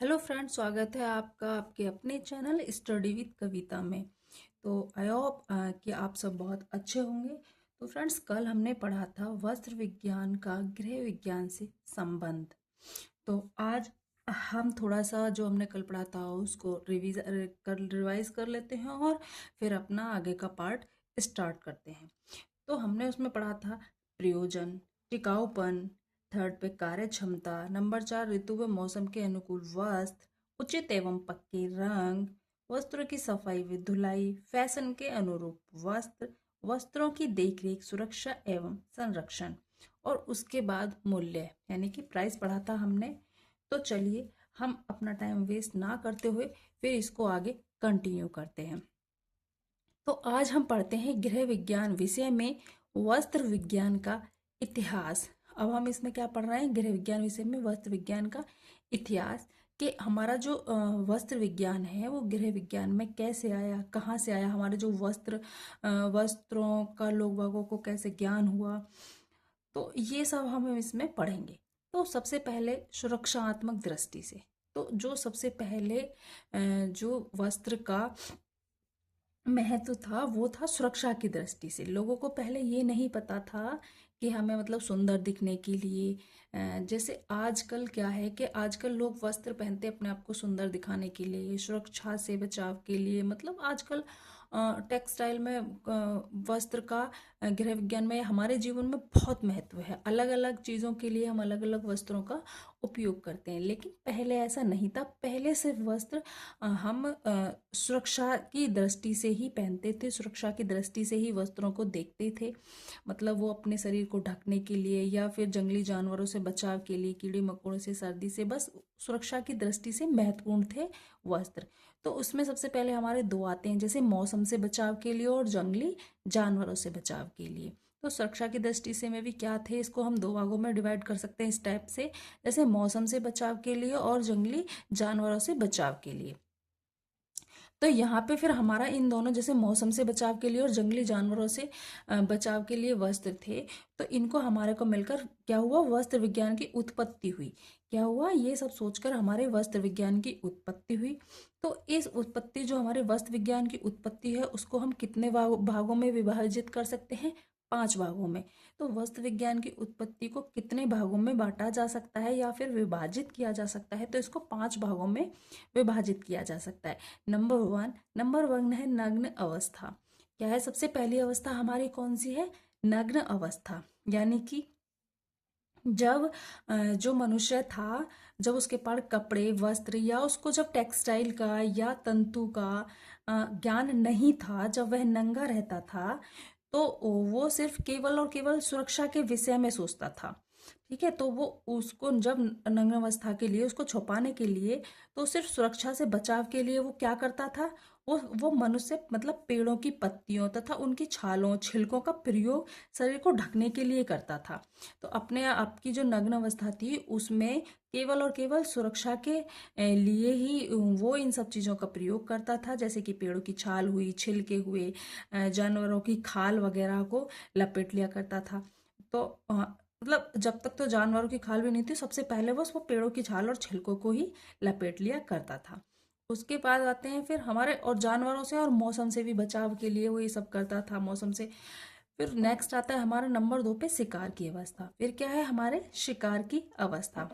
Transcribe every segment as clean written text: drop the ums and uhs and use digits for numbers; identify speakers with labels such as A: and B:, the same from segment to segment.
A: Hello friends, स्वागत है आपका आपके अपने चैनल स्टडी विद कविता में। तो आई होप कि आप सब बहुत अच्छे होंगे। तो फ्रेंड्स, कल हमने पढ़ा था वस्त्र विज्ञान का गृह विज्ञान से संबंध। तो आज हम थोड़ा सा जो हमने कल पढ़ा था उसको रिवाइज कर लेते हैं और फिर अपना आगे का पार्ट स्टार्ट करते हैं। तो हमने उसमें पढ़ा था प्रयोजन, टिकाऊपन, थर्ड पे कार्य क्षमता, नंबर 4 ऋतु व मौसम के अनुकूल वस्त्र, उचित एवं पक्के रंग, वस्त्रों की सफाई व धुलाई, फैशन के अनुरूप वस्त्र, वस्त्रों की देखरेख, सुरक्षा एवं संरक्षण, और उसके बाद मूल्य यानी कि प्राइस पढ़ा था हमने। तो चलिए हम अपना टाइम वेस्ट ना करते हुए फिर इसको आगे कंटिन्यू करते हैं। तो आज हम पढ़ते हैं गृह विज्ञान विषय में वस्त्र विज्ञान का इतिहास। अब हम इसमें क्या पढ़ रहे हैं? गृह विज्ञान विषय में वस्त्र विज्ञान का इतिहास, कि हमारा जो वस्त्र विज्ञान है वो गृह विज्ञान में कैसे आया, कहाँ से आया, हमारे जो वस्त्रों का लोग बागों को कैसे ज्ञान हुआ। तो ये सब हम इसमें पढ़ेंगे। तो सबसे पहले सुरक्षात्मक दृष्टि से, तो जो सबसे पहले जो वस्त्र का महत्व था वो था सुरक्षा की दृष्टि से। लोगों को पहले ये नहीं पता था कि हमें मतलब सुंदर दिखने के लिए, जैसे आजकल क्या है कि आजकल लोग वस्त्र पहनते अपने आप को सुंदर दिखाने के लिए, सुरक्षा से बचाव के लिए। मतलब आजकल टेक्सटाइल में वस्त्र का गृह विज्ञान में हमारे जीवन में बहुत महत्व है। अलग अलग चीज़ों के लिए हम अलग अलग वस्त्रों का उपयोग करते हैं, लेकिन पहले ऐसा नहीं था। पहले सिर्फ वस्त्र हम सुरक्षा की दृष्टि से ही पहनते थे, सुरक्षा की दृष्टि से ही वस्त्रों को देखते थे। मतलब वो अपने शरीर को ढकने के लिए या फिर जंगली जानवरों से बचाव के लिए, कीड़े मकोड़ों से, सर्दी से, बस सुरक्षा की दृष्टि से महत्वपूर्ण थे वस्त्र। तो उसमें सबसे पहले हमारे दो आते हैं, जैसे मौसम से बचाव के लिए और जंगली जानवरों से बचाव के लिए। तो सुरक्षा की दृष्टि से में भी क्या थे, इसको हम दो भागों में डिवाइड कर सकते हैं इस टाइप से, जैसे मौसम से बचाव के लिए और जंगली जानवरों से बचाव के लिए। तो यहाँ पे फिर हमारा इन दोनों, जैसे मौसम से बचाव के लिए और जंगली जानवरों से बचाव के लिए वस्त्र थे, तो इनको हमारे को मिलकर क्या हुआ, वस्त्र विज्ञान की उत्पत्ति हुई। क्या हुआ, ये सब सोचकर हमारे वस्त्र विज्ञान की उत्पत्ति हुई। तो इस उत्पत्ति, जो हमारे वस्त्र विज्ञान की उत्पत्ति है, उसको हम कितने भागों में विभाजित कर सकते हैं? 5 भागों में। तो वस्त्र विज्ञान की उत्पत्ति को कितने भागों में बांटा जा सकता है या फिर विभाजित किया जा सकता है? तो इसको 5 भागों में विभाजित किया जा सकता है। नंबर वन है नग्न अवस्था। क्या है? सबसे पहली अवस्था हमारी कौन सी है? नग्न अवस्था। यानी कि जब जो मनुष्य था, जब उसके पास कपड़े, वस्त्र, या उसको जब टेक्सटाइल का या तंतु का ज्ञान नहीं था, जब वह नंगा रहता था, तो वो सिर्फ केवल और केवल सुरक्षा के विषय में सोचता था। ठीक है, तो वो उसको जब नग्न अवस्था के लिए, उसको छुपाने के लिए, तो सिर्फ सुरक्षा से बचाव के लिए वो क्या करता था, वो मनुष्य मतलब पेड़ों की पत्तियों तथा उनकी छालों, छिलकों का प्रयोग शरीर को ढकने के लिए करता था। तो अपने आप की जो नग्न अवस्था थी उसमें केवल और केवल सुरक्षा के लिए ही वो इन सब चीज़ों का प्रयोग करता था, जैसे कि पेड़ों की छाल हुई, छिलके हुए, जानवरों की खाल वगैरह को लपेट लिया करता था। तो मतलब जब तक तो जानवरों की खाल भी नहीं थी, सबसे पहले बस वो पेड़ों की छाल और छिलकों को ही लपेट लिया करता था। उसके बाद आते हैं फिर हमारे, और जानवरों से और मौसम से भी बचाव के लिए वो ये सब करता था, मौसम से। फिर नेक्स्ट आता है हमारा नंबर 2 पे शिकार की अवस्था। फिर क्या है हमारे? शिकार की अवस्था।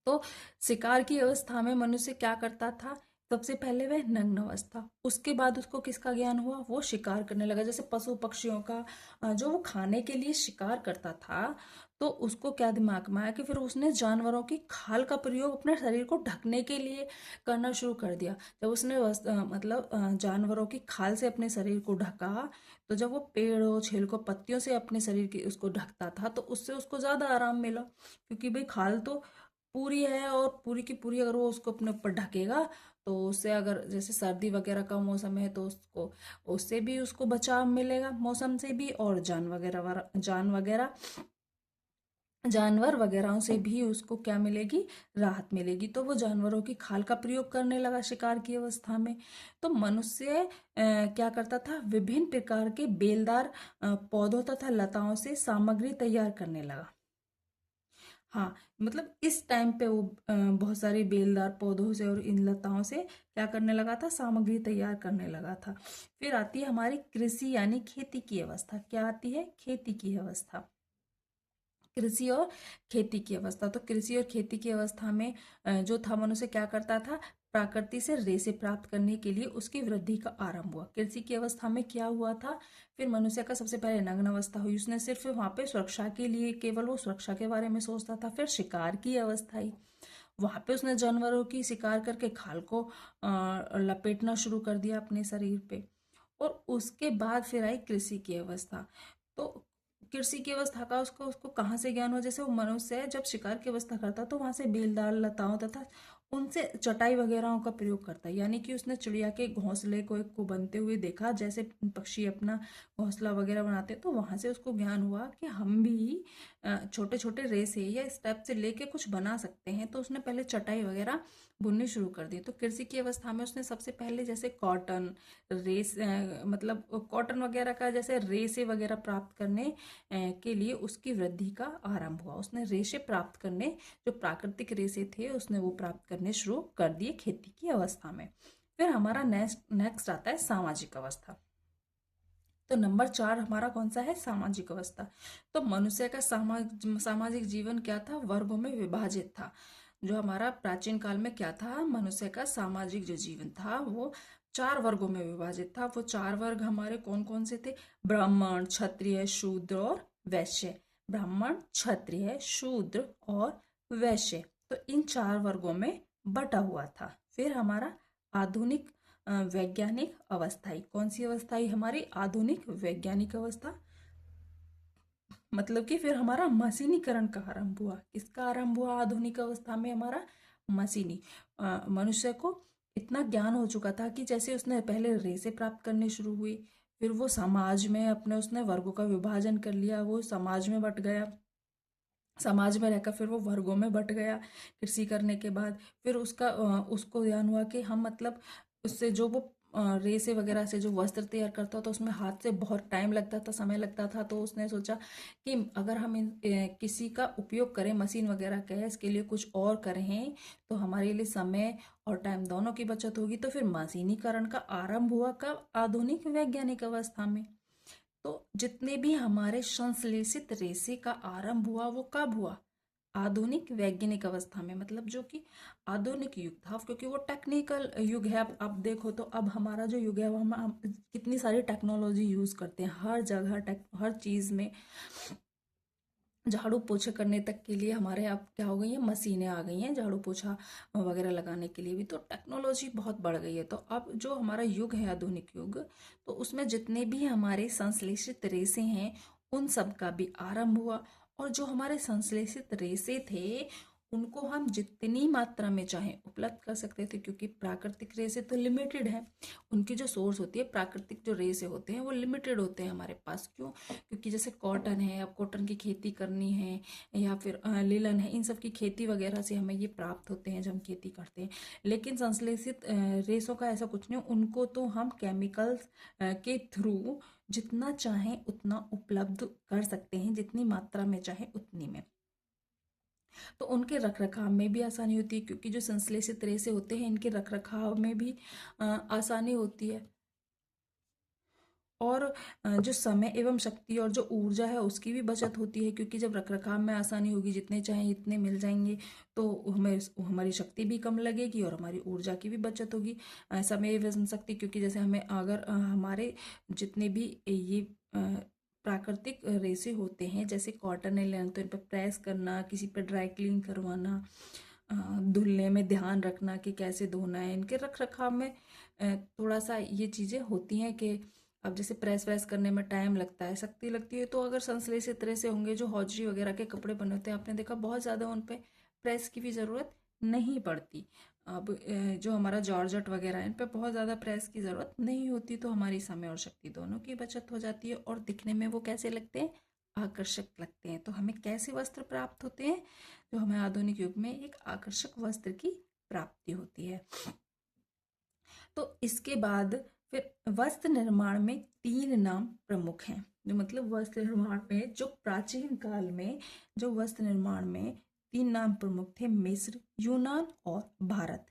A: तो शिकार की अवस्था में मनुष्य क्या करता था? सबसे पहले वह नग्न अवस्था, उसके बाद उसको किसका ज्ञान हुआ? वो शिकार करने लगा, जैसे पशु पक्षियों का जो वो खाने के लिए शिकार करता था। तो उसको क्या दिमाग में आया कि फिर उसने जानवरों की खाल का प्रयोग अपने शरीर को ढकने के लिए करना शुरू कर दिया। जब उसने मतलब जानवरों की खाल से अपने शरीर को ढका, तो जब वो पेड़ों, छिलकों, पत्तियों से अपने शरीर की उसको ढकता था, तो उससे उसको ज्यादा आराम मिला, क्योंकि भाई खाल तो पूरी है और पूरी की पूरी अगर वो उसको अपने ऊपर ढकेगा, तो उससे अगर जैसे सर्दी वगैरह का मौसम है तो उसको, उससे भी उसको बचाव मिलेगा, मौसम से भी, और जानवर वगैरह से भी उसको क्या मिलेगी? राहत मिलेगी। तो वो जानवरों की खाल का प्रयोग करने लगा शिकार की अवस्था में। तो मनुष्य क्या करता था? विभिन्न प्रकार के बेलदार पौधों तथा लताओं से सामग्री तैयार करने लगा। हाँ, मतलब इस टाइम पे वो बहुत सारी बेलदार पौधों से और इन लताओं से क्या करने लगा था, सामग्री तैयार करने लगा था। फिर आती है हमारी कृषि यानी खेती की अवस्था। क्या आती है, खेती की अवस्था। कृषि और खेती की अवस्था। तो कृषि और खेती की अवस्था में जो था, मनुष्य क्या करता था, प्रकृति से रेशे प्राप्त करने के लिए उसकी वृद्धि का आरंभ हुआ। कृषि की अवस्था में क्या हुआ था, फिर मनुष्य का सबसे पहले नग्न अवस्था हुई, उसने सिर्फ वहां पे सुरक्षा के लिए, केवल वो सुरक्षा के बारे में सोचता था। फिर शिकार की अवस्था आई, वहां पे उसने जानवरों की शिकार करके खाल को लपेटना शुरू कर दिया अपने शरीर पे। और उसके बाद फिर आई कृषि की अवस्था। तो कृषि की अवस्था का उसको उसको कहाँ से ज्ञान हुआ, जैसे वो मनुष्य है जब शिकार की अवस्था करता तो वहां से बेलदार लताओं तथा उनसे चटाई वगैरह का प्रयोग करता है। यानी कि उसने चिड़िया के घोंसले को बनते हुए देखा, जैसे पक्षी अपना घोंसला वगैरह बनाते हैं, तो वहां से उसको ज्ञान हुआ कि हम भी छोटे छोटे रेसे या स्टेप से लेके कुछ बना सकते हैं। तो उसने पहले चटाई वगैरह बुननी शुरू कर दी। तो कृषि की अवस्था में उसने सबसे पहले जैसे कॉटन रेस मतलब कॉटन वगैरह का जैसे रेसे वगैरह प्राप्त करने के लिए उसकी वृद्धि का आरंभ हुआ। उसने रेशे प्राप्त करने, जो प्राकृतिक रेशे थे उसने वो प्राप्त करने शुरू कर दिए खेती की अवस्था में। फिर हमारा नेक्स्ट नेक्स्ट आता है सामाजिक अवस्था। तो नंबर 4 हमारा कौन सा है, सामाजिक अवस्था। तो मनुष्य का सामाजिक जीवन क्या था, वर्गों में विभाजित था। जो हमारा प्राचीन काल में क्या था, मनुष्य का सामाजिक जो जीवन था वो 4 वर्गों में विभाजित था। वो 4 वर्ग हमारे कौन कौन से थे, ब्राह्मण, क्षत्रिय, शूद्र और वैश्य। ब्राह्मण, क्षत्रिय, शूद्र और वैश्य, तो इन 4 वर्गों में बटा हुआ था। फिर हमारा आधुनिक वैज्ञानिक अवस्थाई, कौन सी अवस्थाई, हमारी आधुनिक वैज्ञानिक अवस्था। मतलब कि फिर हमारा मशीनीकरण का आरंभ हुआ। किसका आरंभ हुआ आधुनिक अवस्था में, हमारा मशीनी। मनुष्य को इतना ज्ञान हो चुका था कि जैसे उसने पहले रेसे प्राप्त करने शुरू हुई, फिर वो समाज में अपने उसने वर्गों का विभाजन कर लिया, वो समाज में बट गया। समाज में रहकर फिर वो वर्गों में बट गया कृषि करने के बाद। फिर उसको ज्ञान हुआ कि हम मतलब उससे जो वो रेसे वगैरह से जो वस्त्र तैयार करता था उसमें हाथ से बहुत टाइम लगता था, समय लगता था। तो उसने सोचा कि अगर हम किसी का उपयोग करें, मशीन वगैरह का इसके लिए कुछ और करें, तो हमारे लिए समय और टाइम दोनों की बचत होगी। तो फिर मशीनीकरण का आरंभ हुआ कब, आधुनिक वैज्ञानिक अवस्था में। तो जितने भी हमारे संश्लेषित रेशे का आरंभ हुआ वो कब हुआ, आधुनिक वैज्ञानिक अवस्था में। मतलब जो कि आधुनिक युग था, क्योंकि वो टेक्निकल युग है। अब देखो तो अब हमारा जो युग है वो हम कितनी सारी टेक्नोलॉजी यूज करते हैं हर जगह, हर चीज में। झाड़ू पोछा करने तक के लिए हमारे अब क्या हो गई है, मशीनें आ गई हैं झाड़ू पोछा वगैरह लगाने के लिए भी। तो टेक्नोलॉजी बहुत बढ़ गई है। तो अब जो हमारा युग है आधुनिक युग, तो उसमें जितने भी हमारे संश्लेषित रेसे हैं उन सब का भी आरंभ हुआ। और जो हमारे संश्लेषित रेसे थे उनको हम जितनी मात्रा में चाहें उपलब्ध कर सकते थे, क्योंकि प्राकृतिक रेसे तो लिमिटेड है। उनकी जो सोर्स होती है, प्राकृतिक जो रेसे होते हैं वो लिमिटेड होते हैं हमारे पास। क्यों, क्योंकि जैसे कॉटन है, अब कॉटन की खेती करनी है, या फिर लिलन है, इन सब की खेती वगैरह से हमें ये प्राप्त होते हैं जब हम खेती करते हैं। लेकिन संश्लेषित रेशों का ऐसा कुछ नहीं, उनको तो हम केमिकल्स के थ्रू जितना चाहें उतना उपलब्ध कर सकते हैं, जितनी मात्रा में चाहें उतनी में। तो उनके रख रखाव में भी आसानी होती है, क्योंकि जो संश्लेषित रेशे होते हैं इनके रख रखाव में भी आसानी होती है। और जो समय एवं शक्ति और जो ऊर्जा है उसकी भी बचत होती है, क्योंकि जब रखरखाव में आसानी होगी, जितने चाहें इतने मिल जाएंगे, तो हमें हमारी शक्ति भी कम लगेगी और हमारी ऊर्जा की भी बचत होगी। समय एवं शक्ति, क्योंकि जैसे हमें अगर हमारे जितने भी ये प्राकृतिक रेसे होते हैं, जैसे कॉटन है लेना, तो इन पर प्रेस करना, किसी पर ड्राई क्लीन करवाना, धुलने में ध्यान रखना कि कैसे धोना है, इनके रख रखाव में थोड़ा सा ये चीज़ें होती हैं कि अब जैसे प्रेस व्रेस करने में टाइम लगता है, शक्ति लगती है। तो अगर संश्लेषित तरह से होंगे, जो हौजरी वगैरह के कपड़े बने होते हैं, आपने देखा बहुत ज़्यादा उन पे प्रेस की भी ज़रूरत नहीं पड़ती। अब जो हमारा जॉर्जेट वगैरह है इन पे बहुत ज़्यादा प्रेस की ज़रूरत नहीं होती। तो हमारी समय और शक्ति दोनों की बचत हो जाती है, और दिखने में वो कैसे लगते हैं, आकर्षक लगते हैं। तो हमें कैसे वस्त्र प्राप्त होते हैं, जो हमें आधुनिक युग में एक आकर्षक वस्त्र की प्राप्ति होती है। तो इसके बाद फिर वस्त्र निर्माण में 3 नाम प्रमुख हैं। जो मतलब वस्त्र निर्माण में जो प्राचीन काल में जो वस्त्र निर्माण में तीन नाम प्रमुख थे, मिस्र, यूनान और भारत।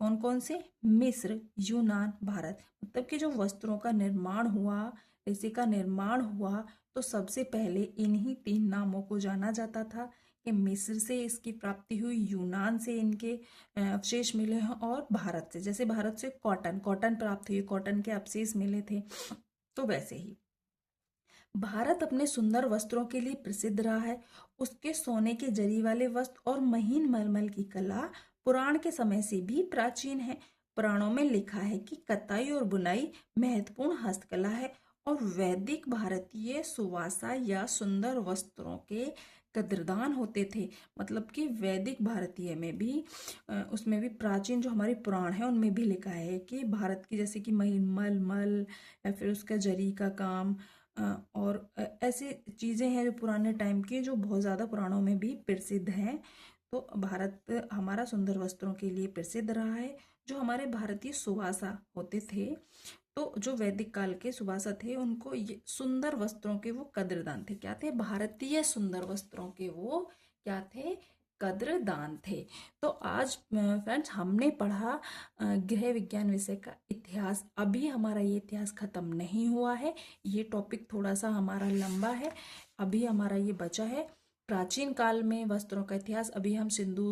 A: कौन कौन से? मिस्र, यूनान, भारत। मतलब कि जो वस्त्रों का निर्माण हुआ, रेसे का निर्माण हुआ, तो सबसे पहले इन्हीं तीन नामों को जाना जाता था कि मिस्र से इसकी प्राप्ति हुई, यूनान से इनके अवशेष मिले हैं, और भारत से, जैसे भारत से कॉटन प्राप्त हुई, कॉटन के अवशेष मिले थे, तो वैसे ही भारत अपने सुंदर वस्त्रों के लिए प्रसिद्ध रहा है। उसके सोने के जरी वाले वस्त्र और महीन मलमल की कला पुराण के समय से भी प्राचीन है। पुराणों में लिखा है कि कताई और बुनाई महत्वपूर्ण हस्तकला है, और वैदिक भारतीय सुवासा या सुंदर वस्त्रों के कद्रदान होते थे। मतलब कि वैदिक भारतीय में भी उसमें भी प्राचीन जो हमारे पुराण है उनमें भी लिखा है कि भारत की, जैसे कि मलमल या फिर उसका जरी का काम, और ऐसी चीज़ें हैं जो पुराने टाइम की, जो बहुत ज़्यादा पुराणों में भी प्रसिद्ध हैं। तो भारत हमारा सुंदर वस्त्रों के लिए प्रसिद्ध रहा है। जो हमारे भारतीय सुवासा होते थे, तो जो वैदिक काल के सुवासा थे, उनको ये सुंदर वस्त्रों के वो कद्रदान थे। क्या थे? भारतीय सुंदर वस्त्रों के वो क्या थे? कद्रदान थे। तो आज फ्रेंड्स हमने पढ़ा गृह विज्ञान विषय का इतिहास। अभी हमारा ये इतिहास खत्म नहीं हुआ है, ये टॉपिक थोड़ा सा हमारा लंबा है। अभी हमारा ये बचा है प्राचीन काल में वस्त्रों का इतिहास। अभी हम सिंधु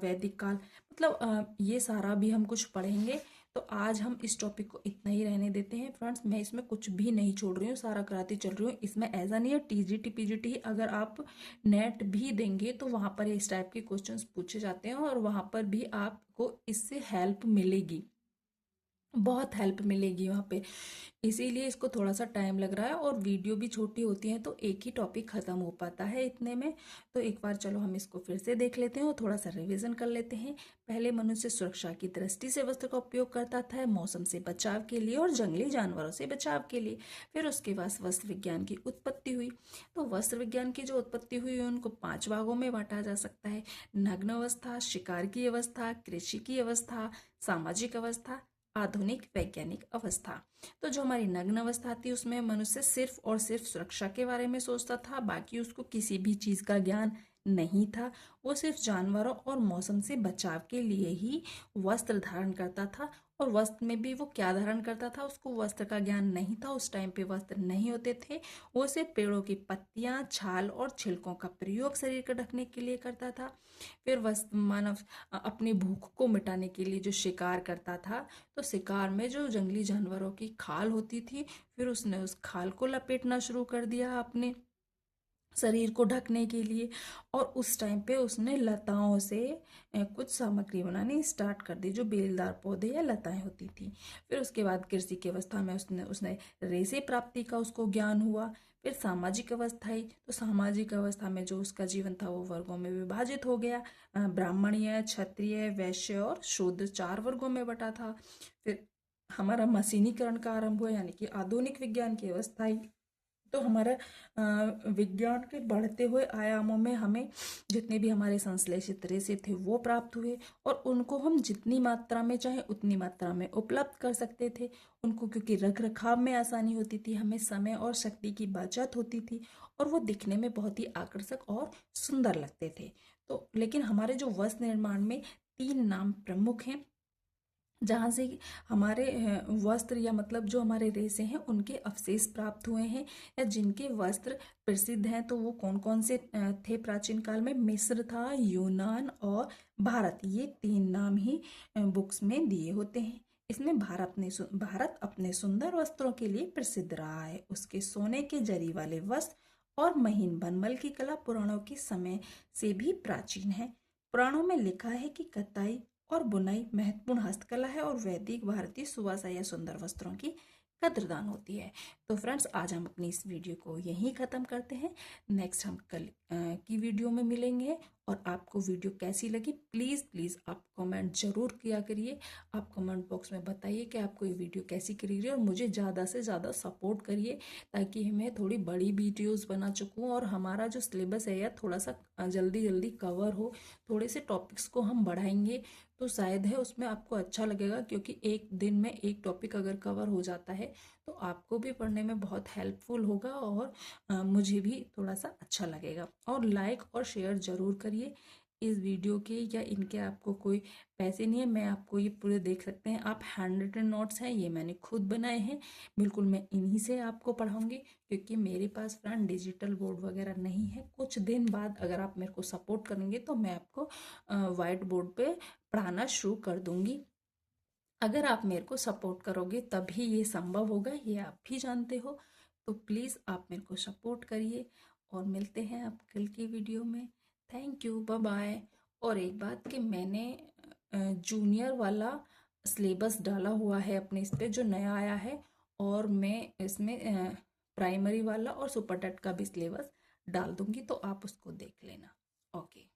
A: वैदिक काल, मतलब ये सारा भी हम कुछ पढ़ेंगे। तो आज हम इस टॉपिक को इतना ही रहने देते हैं फ्रेंड्स। मैं इसमें कुछ भी नहीं छोड़ रही हूँ, सारा कराती चल रही हूँ। इसमें ऐसा नहीं है टीजीटी पीजीटी, अगर आप नेट भी देंगे तो वहाँ पर इस टाइप के क्वेश्चंस पूछे जाते हैं, और वहाँ पर भी आपको इससे हेल्प मिलेगी, बहुत हेल्प मिलेगी वहाँ पे। इसीलिए इसको थोड़ा सा टाइम लग रहा है, और वीडियो भी छोटी होती है तो एक ही टॉपिक खत्म हो पाता है इतने में। तो एक बार चलो हम इसको फिर से देख लेते हैं और थोड़ा सा रिवीजन कर लेते हैं। पहले मनुष्य सुरक्षा की दृष्टि से वस्त्र का उपयोग करता था, मौसम से बचाव के लिए और जंगली जानवरों से बचाव के लिए। फिर उसके बाद वस्त्र विज्ञान की उत्पत्ति हुई। तो वस्त्र विज्ञान की जो उत्पत्ति हुई उनको 5 भागों में बांटा जा सकता है: नग्न अवस्था, शिकार की अवस्था, कृषि की अवस्था, सामाजिक अवस्था, आधुनिक वैज्ञानिक अवस्था। तो जो हमारी नग्न अवस्था थी उसमें मनुष्य सिर्फ और सिर्फ सुरक्षा के बारे में सोचता था, बाकी उसको किसी भी चीज का ज्ञान नहीं था। वो सिर्फ जानवरों और मौसम से बचाव के लिए ही वस्त्र धारण करता था, और वस्त्र में भी वो क्या धारण करता था, उसको वस्त्र का ज्ञान नहीं था। उस टाइम पे वस्त्र नहीं होते थे। वो सिर्फ पेड़ों की पत्तियां, छाल और छिलकों का प्रयोग शरीर को ढकने के लिए करता था। फिर वस्त्र मानव अपनी भूख को मिटाने के लिए जो शिकार करता था, तो शिकार में जो जंगली जानवरों की खाल होती थी, फिर उसने उस खाल को लपेटना शुरू कर दिया अपने शरीर को ढकने के लिए। और उस टाइम पे उसने लताओं से कुछ सामग्री बनानी स्टार्ट कर दी, जो बेलदार पौधे या लताएं होती थी। फिर उसके बाद कृषि की अवस्था में उसने उसने रेशे प्राप्ति का उसको ज्ञान हुआ। फिर सामाजिक अवस्था आई, तो सामाजिक अवस्था में जो उसका जीवन था वो वर्गों में विभाजित हो गया। ब्राह्मणीय, क्षत्रिय, वैश्य और शूद्र 4 वर्गों में बटा था। फिर हमारा मशीनीकरण का आरंभ हुआ, यानी कि आधुनिक विज्ञान की अवस्था आई। तो हमारा विज्ञान के बढ़ते हुए आयामों में हमें जितने भी हमारे संश्लेषित रेशे थे वो प्राप्त हुए, और उनको हम जितनी मात्रा में चाहे उतनी मात्रा में उपलब्ध कर सकते थे उनको, क्योंकि रख रखाव में आसानी होती थी, हमें समय और शक्ति की बचत होती थी, और वो दिखने में बहुत ही आकर्षक और सुंदर लगते थे। तो लेकिन हमारे जो वस्त्र निर्माण में 3 नाम प्रमुख हैं, जहाँ से हमारे वस्त्र या मतलब जो हमारे रेशे हैं उनके अवशेष प्राप्त हुए हैं, या जिनके वस्त्र प्रसिद्ध हैं। तो वो कौन कौन से थे प्राचीन काल में? मिस्र था, यूनान और भारत। ये 3 नाम ही बुक्स में दिए होते हैं। इसमें भारत अपने सुंदर वस्त्रों के लिए प्रसिद्ध रहा है। उसके सोने के जरी वाले वस्त्र और महीन बनमल की कला पुराणों के समय से भी प्राचीन है। पुराणों में लिखा है कि कताई और बुनाई महत्वपूर्ण हस्तकला है, और वैदिक भारतीय सुवासा या सुंदर वस्त्रों की कद्रदान होती है। तो फ्रेंड्स आज हम अपनी इस वीडियो को यहीं ख़त्म करते हैं। नेक्स्ट हम कल की वीडियो में मिलेंगे। और आपको वीडियो कैसी लगी प्लीज़ प्लीज़ आप कमेंट ज़रूर किया करिए। आप कमेंट बॉक्स में बताइए कि आपको ये वीडियो कैसी लगी, और मुझे ज़्यादा से ज़्यादा सपोर्ट करिए, ताकि मैं थोड़ी बड़ी वीडियोस बना चुकूँ, और हमारा जो सिलेबस है या थोड़ा सा जल्दी जल्दी कवर हो। थोड़े से टॉपिक्स को हम बढ़ाएंगे तो शायद है उसमें आपको अच्छा लगेगा, क्योंकि एक दिन में एक टॉपिक अगर कवर हो जाता है तो आपको भी पढ़ने में बहुत हेल्पफुल होगा, और मुझे भी थोड़ा सा अच्छा लगेगा। और लाइक और शेयर ज़रूर करिए। इस वीडियो के या इनके आपको कोई पैसे नहीं है। मैं आपको ये पूरे देख सकते हैं आप, हैंड रिटन नोट्स हैं, ये मैंने खुद बनाए हैं। बिल्कुल मैं इन्हीं से आपको पढ़ाऊंगी, क्योंकि मेरे पास फ्रेंड डिजिटल बोर्ड वगैरह नहीं है। कुछ दिन बाद अगर आप मेरे को सपोर्ट करेंगे तो मैं आपको वाइट बोर्ड पे पढ़ाना शुरू कर दूंगी। अगर आप मेरे को सपोर्ट करोगे तभी ये संभव होगा, ये आप भी जानते हो। तो प्लीज़ आप मेरे को सपोर्ट करिए, और मिलते हैं आप कल की वीडियो में। Thank you, bye bye. और एक बात कि मैंने जूनियर वाला सिलेबस डाला हुआ है अपने इस पे, जो नया आया है, और मैं इसमें प्राइमरी वाला और सुपर टेट का भी सिलेबस डाल दूंगी, तो आप उसको देख लेना। ओके।